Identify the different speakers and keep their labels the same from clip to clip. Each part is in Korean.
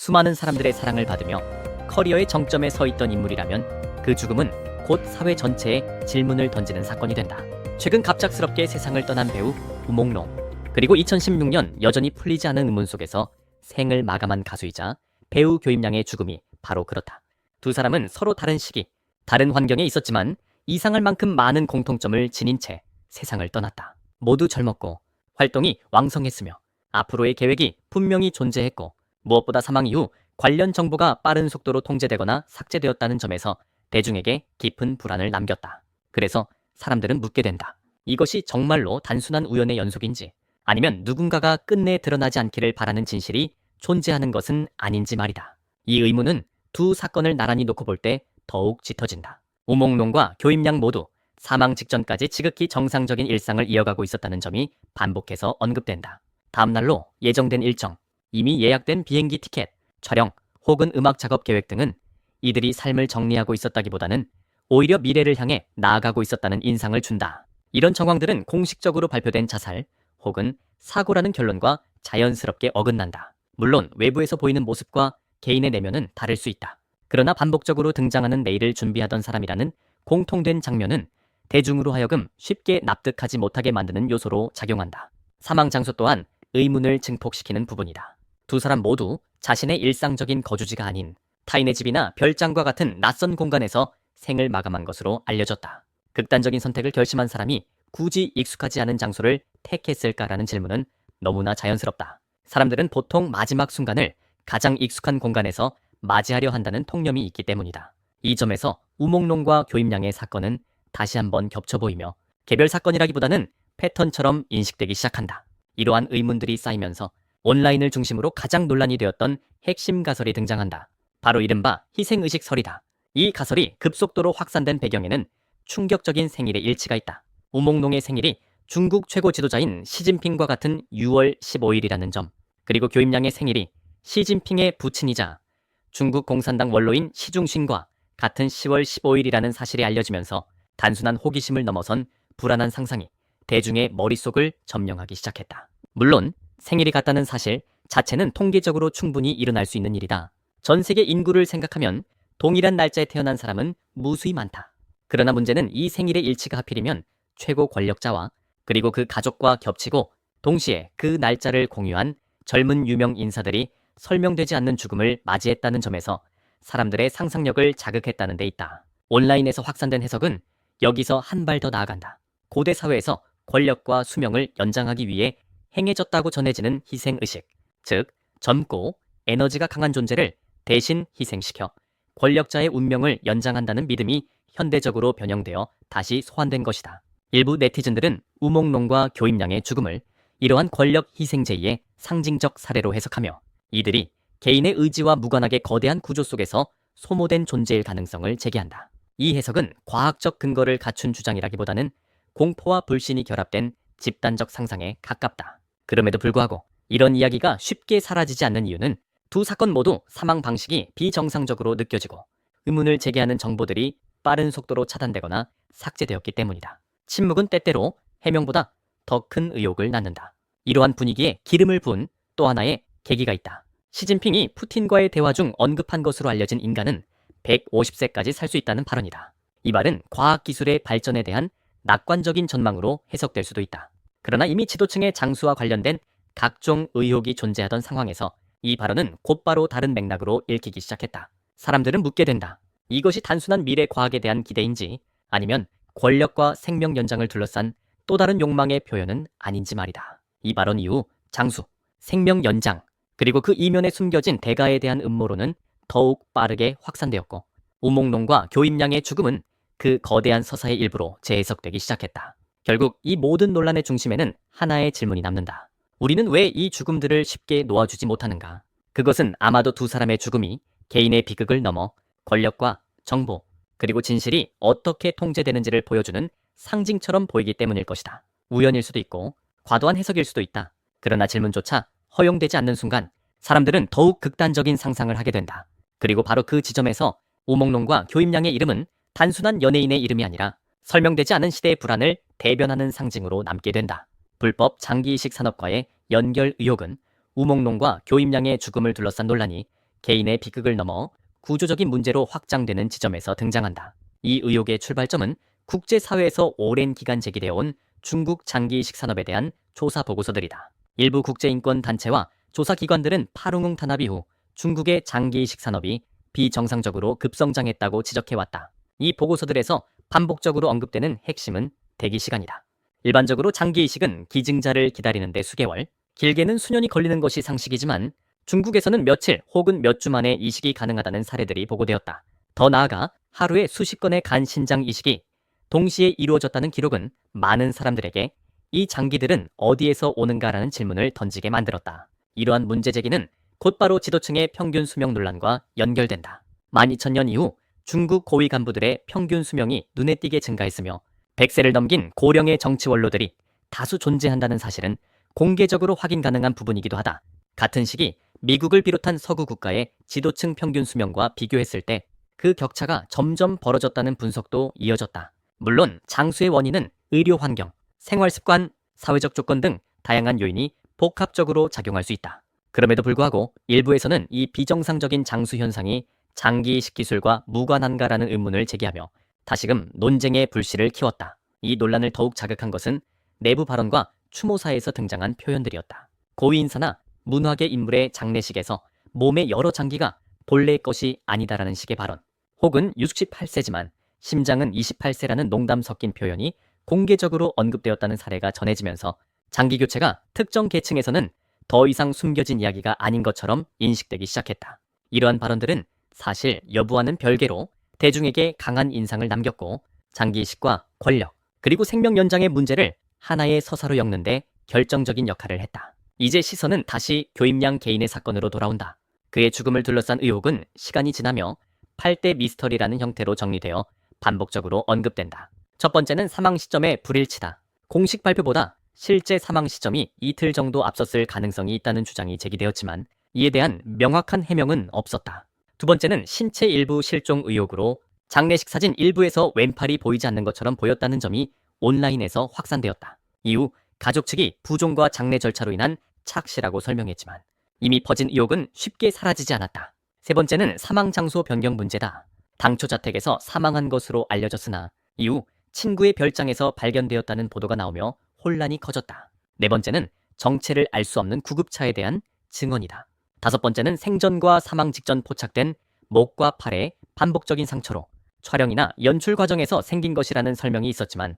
Speaker 1: 수많은 사람들의 사랑을 받으며 커리어의 정점에 서 있던 인물이라면 그 죽음은 곧 사회 전체에 질문을 던지는 사건이 된다. 최근 갑작스럽게 세상을 떠난 배우 우몽롱, 그리고 2016년 여전히 풀리지 않은 의문 속에서 생을 마감한 가수이자 배우 교임양의 죽음이 바로 그렇다. 두 사람은 서로 다른 시기, 다른 환경에 있었지만 이상할 만큼 많은 공통점을 지닌 채 세상을 떠났다. 모두 젊었고 활동이 왕성했으며 앞으로의 계획이 분명히 존재했고, 무엇보다 사망 이후 관련 정보가 빠른 속도로 통제되거나 삭제되었다는 점에서 대중에게 깊은 불안을 남겼다. 그래서 사람들은 묻게 된다. 이것이 정말로 단순한 우연의 연속인지, 아니면 누군가가 끝내 드러나지 않기를 바라는 진실이 존재하는 것은 아닌지 말이다. 이 의문은 두 사건을 나란히 놓고 볼 때 더욱 짙어진다. 우몽롱과 교임양 모두 사망 직전까지 지극히 정상적인 일상을 이어가고 있었다는 점이 반복해서 언급된다. 다음 날로 예정된 일정, 이미 예약된 비행기 티켓, 촬영 혹은 음악 작업 계획 등은 이들이 삶을 정리하고 있었다기보다는 오히려 미래를 향해 나아가고 있었다는 인상을 준다. 이런 정황들은 공식적으로 발표된 자살 혹은 사고라는 결론과 자연스럽게 어긋난다. 물론 외부에서 보이는 모습과 개인의 내면은 다를 수 있다. 그러나 반복적으로 등장하는 내일을 준비하던 사람이라는 공통된 장면은 대중으로 하여금 쉽게 납득하지 못하게 만드는 요소로 작용한다. 사망 장소 또한 의문을 증폭시키는 부분이다. 두 사람 모두 자신의 일상적인 거주지가 아닌 타인의 집이나 별장과 같은 낯선 공간에서 생을 마감한 것으로 알려졌다. 극단적인 선택을 결심한 사람이 굳이 익숙하지 않은 장소를 택했을까라는 질문은 너무나 자연스럽다. 사람들은 보통 마지막 순간을 가장 익숙한 공간에서 맞이하려 한다는 통념이 있기 때문이다. 이 점에서 우몽롱과 교임양의 사건은 다시 한번 겹쳐 보이며 개별 사건이라기보다는 패턴처럼 인식되기 시작한다. 이러한 의문들이 쌓이면서 온라인을 중심으로 가장 논란이 되었던 핵심 가설이 등장한다. 바로 이른바 희생의식설이다. 이 가설이 급속도로 확산된 배경에는 충격적인 생일의 일치가 있다. 우몽롱의 생일이 중국 최고 지도자인 시진핑과 같은 6월 15일이라는 점, 그리고 교임양의 생일이 시진핑의 부친이자 중국 공산당 원로인 시중신과 같은 10월 15일이라는 사실이 알려지면서 단순한 호기심을 넘어선 불안한 상상이 대중의 머릿속을 점령하기 시작했다. 물론 생일이 같다는 사실 자체는 통계적으로 충분히 일어날 수 있는 일이다. 전 세계 인구를 생각하면 동일한 날짜에 태어난 사람은 무수히 많다. 그러나 문제는 이 생일의 일치가 하필이면 최고 권력자와 그리고 그 가족과 겹치고 동시에 그 날짜를 공유한 젊은 유명 인사들이 설명되지 않는 죽음을 맞이했다는 점에서 사람들의 상상력을 자극했다는 데 있다. 온라인에서 확산된 해석은 여기서 한 발 더 나아간다. 고대 사회에서 권력과 수명을 연장하기 위해 행해졌다고 전해지는 희생의식, 즉 젊고 에너지가 강한 존재를 대신 희생시켜 권력자의 운명을 연장한다는 믿음이 현대적으로 변형되어 다시 소환된 것이다. 일부 네티즌들은 우몽롱과 교임양의 죽음을 이러한 권력 희생제의의 상징적 사례로 해석하며 이들이 개인의 의지와 무관하게 거대한 구조 속에서 소모된 존재일 가능성을 제기한다. 이 해석은 과학적 근거를 갖춘 주장이라기보다는 공포와 불신이 결합된 집단적 상상에 가깝다. 그럼에도 불구하고 이런 이야기가 쉽게 사라지지 않는 이유는 두 사건 모두 사망 방식이 비정상적으로 느껴지고 의문을 제기하는 정보들이 빠른 속도로 차단되거나 삭제되었기 때문이다. 침묵은 때때로 해명보다 더 큰 의혹을 낳는다. 이러한 분위기에 기름을 부은 또 하나의 계기가 있다. 시진핑이 푸틴과의 대화 중 언급한 것으로 알려진 인간은 150세까지 살 수 있다는 발언이다. 이 말은 과학기술의 발전에 대한 낙관적인 전망으로 해석될 수도 있다. 그러나 이미 지도층의 장수와 관련된 각종 의혹이 존재하던 상황에서 이 발언은 곧바로 다른 맥락으로 읽히기 시작했다. 사람들은 묻게 된다. 이것이 단순한 미래 과학에 대한 기대인지, 아니면 권력과 생명 연장을 둘러싼 또 다른 욕망의 표현은 아닌지 말이다. 이 발언 이후 장수, 생명 연장, 그리고 그 이면에 숨겨진 대가에 대한 음모론은 더욱 빠르게 확산되었고 우몽롱과 교임양의 죽음은 그 거대한 서사의 일부로 재해석되기 시작했다. 결국 이 모든 논란의 중심에는 하나의 질문이 남는다. 우리는 왜 이 죽음들을 쉽게 놓아주지 못하는가? 그것은 아마도 두 사람의 죽음이 개인의 비극을 넘어 권력과 정보, 그리고 진실이 어떻게 통제되는지를 보여주는 상징처럼 보이기 때문일 것이다. 우연일 수도 있고 과도한 해석일 수도 있다. 그러나 질문조차 허용되지 않는 순간 사람들은 더욱 극단적인 상상을 하게 된다. 그리고 바로 그 지점에서 우몽롱과 교임양의 이름은 단순한 연예인의 이름이 아니라 설명되지 않은 시대의 불안을 대변하는 상징으로 남게 된다. 불법 장기이식 산업과의 연결 의혹은 우몽롱과 교임양의 죽음을 둘러싼 논란이 개인의 비극을 넘어 구조적인 문제로 확장되는 지점에서 등장한다. 이 의혹의 출발점은 국제사회에서 오랜 기간 제기되어 온 중국 장기이식 산업에 대한 조사 보고서들이다. 일부 국제인권단체와 조사기관들은 파룬웅 탄압 이후 중국의 장기이식 산업이 비정상적으로 급성장했다고 지적해왔다. 이 보고서들에서 반복적으로 언급되는 핵심은 대기 시간이다. 일반적으로 장기이식은 기증자를 기다리는 데 수개월, 길게는 수년이 걸리는 것이 상식이지만 중국에서는 며칠 혹은 몇 주 만에 이식이 가능하다는 사례들이 보고되었다. 더 나아가 하루에 수십 건의 간 신장 이식이 동시에 이루어졌다는 기록은 많은 사람들에게 이 장기들은 어디에서 오는가라는 질문을 던지게 만들었다. 이러한 문제 제기는 곧바로 지도층의 평균 수명 논란과 연결된다. 12,000년 이후 중국 고위 간부들의 평균 수명이 눈에 띄게 증가했으며 100세를 넘긴 고령의 정치 원로들이 다수 존재한다는 사실은 공개적으로 확인 가능한 부분이기도 하다. 같은 시기 미국을 비롯한 서구 국가의 지도층 평균 수명과 비교했을 때 그 격차가 점점 벌어졌다는 분석도 이어졌다. 물론 장수의 원인은 의료 환경, 생활 습관, 사회적 조건 등 다양한 요인이 복합적으로 작용할 수 있다. 그럼에도 불구하고 일부에서는 이 비정상적인 장수 현상이 장기 이식 기술과 무관한가라는 의문을 제기하며 다시금 논쟁의 불씨를 키웠다. 이 논란을 더욱 자극한 것은 내부 발언과 추모사에서 등장한 표현들이었다. 고위 인사나 문화계 인물의 장례식에서 몸의 여러 장기가 본래의 것이 아니다라는 식의 발언, 혹은 68세지만 심장은 28세라는 농담 섞인 표현이 공개적으로 언급되었다는 사례가 전해지면서 장기 교체가 특정 계층에서는 더 이상 숨겨진 이야기가 아닌 것처럼 인식되기 시작했다. 이러한 발언들은 사실 여부와는 별개로 대중에게 강한 인상을 남겼고 장기 이식과 권력, 그리고 생명 연장의 문제를 하나의 서사로 엮는데 결정적인 역할을 했다. 이제 시선은 다시 교임양 개인의 사건으로 돌아온다. 그의 죽음을 둘러싼 의혹은 시간이 지나며 8대 미스터리라는 형태로 정리되어 반복적으로 언급된다. 첫 번째는 사망 시점의 불일치다. 공식 발표보다 실제 사망 시점이 이틀 정도 앞섰을 가능성이 있다는 주장이 제기되었지만 이에 대한 명확한 해명은 없었다. 두 번째는 신체 일부 실종 의혹으로 장례식 사진 일부에서 왼팔이 보이지 않는 것처럼 보였다는 점이 온라인에서 확산되었다. 이후 가족 측이 부종과 장례 절차로 인한 착시라고 설명했지만 이미 퍼진 의혹은 쉽게 사라지지 않았다. 세 번째는 사망 장소 변경 문제다. 당초 자택에서 사망한 것으로 알려졌으나 이후 친구의 별장에서 발견되었다는 보도가 나오며 혼란이 커졌다. 네 번째는 정체를 알 수 없는 구급차에 대한 증언이다. 다섯 번째는 생전과 사망 직전 포착된 목과 팔에 반복적인 상처로 촬영이나 연출 과정에서 생긴 것이라는 설명이 있었지만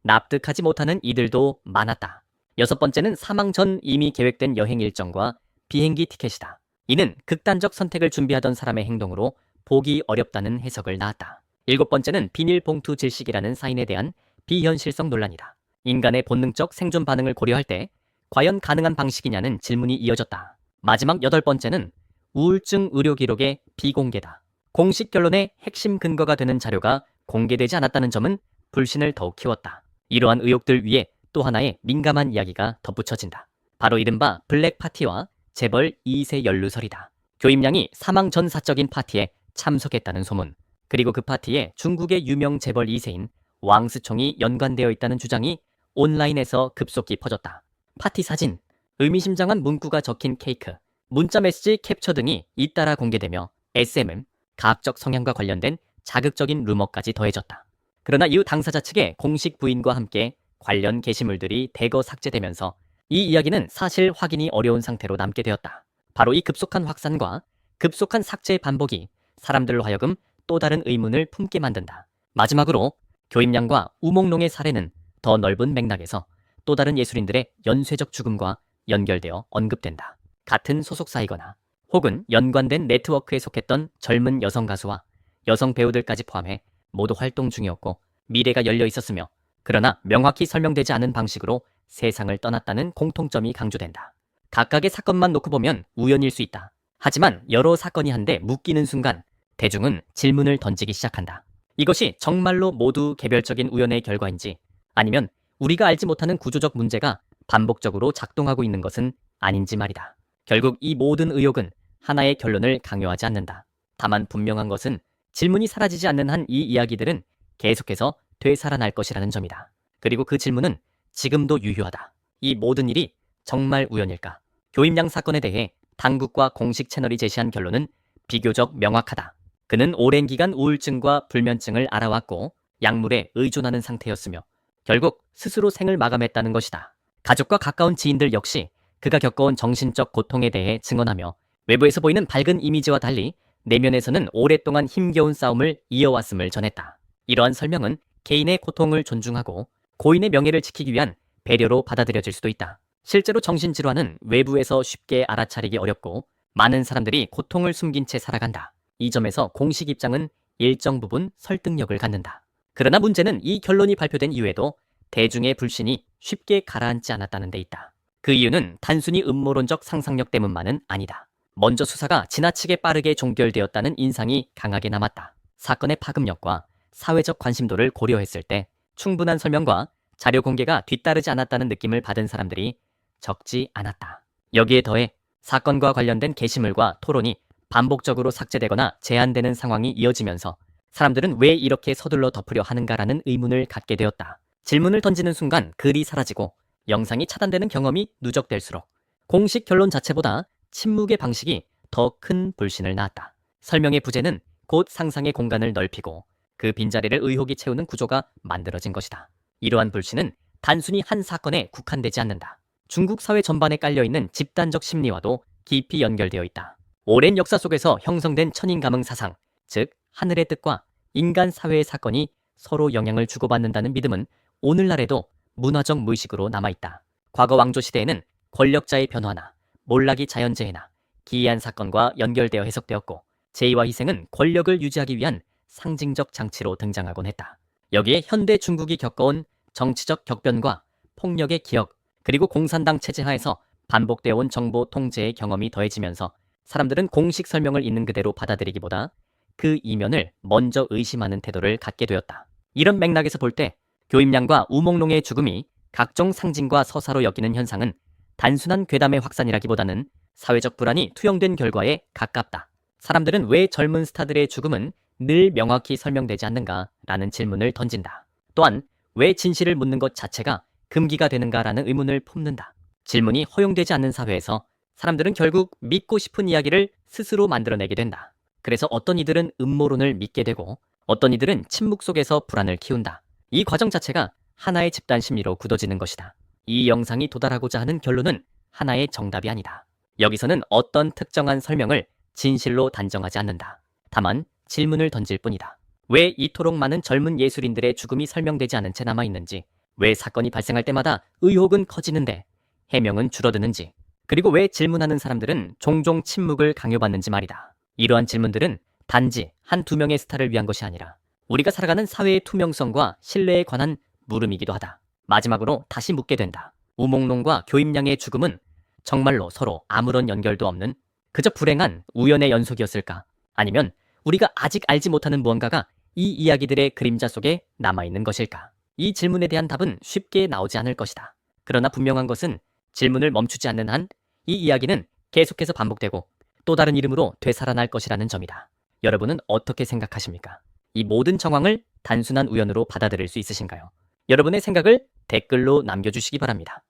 Speaker 1: 납득하지 못하는 이들도 많았다. 여섯 번째는 사망 전 이미 계획된 여행 일정과 비행기 티켓이다. 이는 극단적 선택을 준비하던 사람의 행동으로 보기 어렵다는 해석을 낳았다. 일곱 번째는 비닐봉투 질식이라는 사인에 대한 비현실성 논란이다. 인간의 본능적 생존 반응을 고려할 때 과연 가능한 방식이냐는 질문이 이어졌다. 마지막 여덟 번째는 우울증 의료 기록의 비공개다. 공식 결론의 핵심 근거가 되는 자료가 공개되지 않았다는 점은 불신을 더욱 키웠다. 이러한 의혹들 위에 또 하나의 민감한 이야기가 덧붙여진다. 바로 이른바 블랙 파티와 재벌 2세 연루설이다. 교임양이 사망 전 사적인 파티에 참석했다는 소문, 그리고 그 파티에 중국의 유명 재벌 2세인 왕스총이 연관되어 있다는 주장이 온라인에서 급속히 퍼졌다. 파티 사진, 의미심장한 문구가 적힌 케이크, 문자 메시지 캡처 등이 잇따라 공개되며 SMM, 가학적 성향과 관련된 자극적인 루머까지 더해졌다. 그러나 이후 당사자 측의 공식 부인과 함께 관련 게시물들이 대거 삭제되면서 이 이야기는 사실 확인이 어려운 상태로 남게 되었다. 바로 이 급속한 확산과 급속한 삭제의 반복이 사람들로 하여금 또 다른 의문을 품게 만든다. 마지막으로 교임양과 우몽롱의 사례는 더 넓은 맥락에서 또 다른 예술인들의 연쇄적 죽음과 연결되어 언급된다. 같은 소속사이거나 혹은 연관된 네트워크에 속했던 젊은 여성 가수와 여성 배우들까지 포함해 모두 활동 중이었고 미래가 열려 있었으며 그러나 명확히 설명되지 않은 방식으로 세상을 떠났다는 공통점이 강조된다. 각각의 사건만 놓고 보면 우연일 수 있다. 하지만 여러 사건이 한데 묶이는 순간 대중은 질문을 던지기 시작한다. 이것이 정말로 모두 개별적인 우연의 결과인지 아니면 우리가 알지 못하는 구조적 문제가 반복적으로 작동하고 있는 것은 아닌지 말이다. 결국 이 모든 의혹은 하나의 결론을 강요하지 않는다. 다만 분명한 것은 질문이 사라지지 않는 한 이 이야기들은 계속해서 되살아날 것이라는 점이다. 그리고 그 질문은 지금도 유효하다. 이 모든 일이 정말 우연일까? 교임양 사건에 대해 당국과 공식 채널이 제시한 결론은 비교적 명확하다. 그는 오랜 기간 우울증과 불면증을 앓아왔고 약물에 의존하는 상태였으며 결국 스스로 생을 마감했다는 것이다. 가족과 가까운 지인들 역시 그가 겪어온 정신적 고통에 대해 증언하며 외부에서 보이는 밝은 이미지와 달리 내면에서는 오랫동안 힘겨운 싸움을 이어왔음을 전했다. 이러한 설명은 개인의 고통을 존중하고 고인의 명예를 지키기 위한 배려로 받아들여질 수도 있다. 실제로 정신질환은 외부에서 쉽게 알아차리기 어렵고 많은 사람들이 고통을 숨긴 채 살아간다. 이 점에서 공식 입장은 일정 부분 설득력을 갖는다. 그러나 문제는 이 결론이 발표된 이후에도 대중의 불신이 쉽게 가라앉지 않았다는 데 있다. 그 이유는 단순히 음모론적 상상력 때문만은 아니다. 먼저 수사가 지나치게 빠르게 종결되었다는 인상이 강하게 남았다. 사건의 파급력과 사회적 관심도를 고려했을 때 충분한 설명과 자료 공개가 뒤따르지 않았다는 느낌을 받은 사람들이 적지 않았다. 여기에 더해 사건과 관련된 게시물과 토론이 반복적으로 삭제되거나 제한되는 상황이 이어지면서 사람들은 왜 이렇게 서둘러 덮으려 하는가라는 의문을 갖게 되었다. 질문을 던지는 순간 글이 사라지고 영상이 차단되는 경험이 누적될수록 공식 결론 자체보다 침묵의 방식이 더 큰 불신을 낳았다. 설명의 부재는 곧 상상의 공간을 넓히고 그 빈자리를 의혹이 채우는 구조가 만들어진 것이다. 이러한 불신은 단순히 한 사건에 국한되지 않는다. 중국 사회 전반에 깔려있는 집단적 심리와도 깊이 연결되어 있다. 오랜 역사 속에서 형성된 천인감응 사상, 즉 하늘의 뜻과 인간 사회의 사건이 서로 영향을 주고받는다는 믿음은 오늘날에도 문화적 무의식으로 남아있다. 과거 왕조 시대에는 권력자의 변화나 몰락이 자연재해나 기이한 사건과 연결되어 해석되었고 재의와 희생은 권력을 유지하기 위한 상징적 장치로 등장하곤 했다. 여기에 현대 중국이 겪어온 정치적 격변과 폭력의 기억, 그리고 공산당 체제 하에서 반복되어 온 정보 통제의 경험이 더해지면서 사람들은 공식 설명을 있는 그대로 받아들이기보다 그 이면을 먼저 의심하는 태도를 갖게 되었다. 이런 맥락에서 볼 때 교임량과 우몽롱의 죽음이 각종 상징과 서사로 여기는 현상은 단순한 괴담의 확산이라기보다는 사회적 불안이 투영된 결과에 가깝다. 사람들은 왜 젊은 스타들의 죽음은 늘 명확히 설명되지 않는가라는 질문을 던진다. 또한 왜 진실을 묻는 것 자체가 금기가 되는가라는 의문을 품는다. 질문이 허용되지 않는 사회에서 사람들은 결국 믿고 싶은 이야기를 스스로 만들어내게 된다. 그래서 어떤 이들은 음모론을 믿게 되고 어떤 이들은 침묵 속에서 불안을 키운다. 이 과정 자체가 하나의 집단 심리로 굳어지는 것이다. 이 영상이 도달하고자 하는 결론은 하나의 정답이 아니다. 여기서는 어떤 특정한 설명을 진실로 단정하지 않는다. 다만 질문을 던질 뿐이다. 왜 이토록 많은 젊은 예술인들의 죽음이 설명되지 않은 채 남아있는지, 왜 사건이 발생할 때마다 의혹은 커지는데 해명은 줄어드는지, 그리고 왜 질문하는 사람들은 종종 침묵을 강요받는지 말이다. 이러한 질문들은 단지 한두 명의 스타를 위한 것이 아니라 우리가 살아가는 사회의 투명성과 신뢰에 관한 물음이기도 하다. 마지막으로 다시 묻게 된다. 우몽롱과 교임량의 죽음은 정말로 서로 아무런 연결도 없는 그저 불행한 우연의 연속이었을까? 아니면 우리가 아직 알지 못하는 무언가가 이 이야기들의 그림자 속에 남아있는 것일까? 이 질문에 대한 답은 쉽게 나오지 않을 것이다. 그러나 분명한 것은 질문을 멈추지 않는 한 이 이야기는 계속해서 반복되고 또 다른 이름으로 되살아날 것이라는 점이다. 여러분은 어떻게 생각하십니까? 이 모든 정황을 단순한 우연으로 받아들일 수 있으신가요? 여러분의 생각을 댓글로 남겨주시기 바랍니다.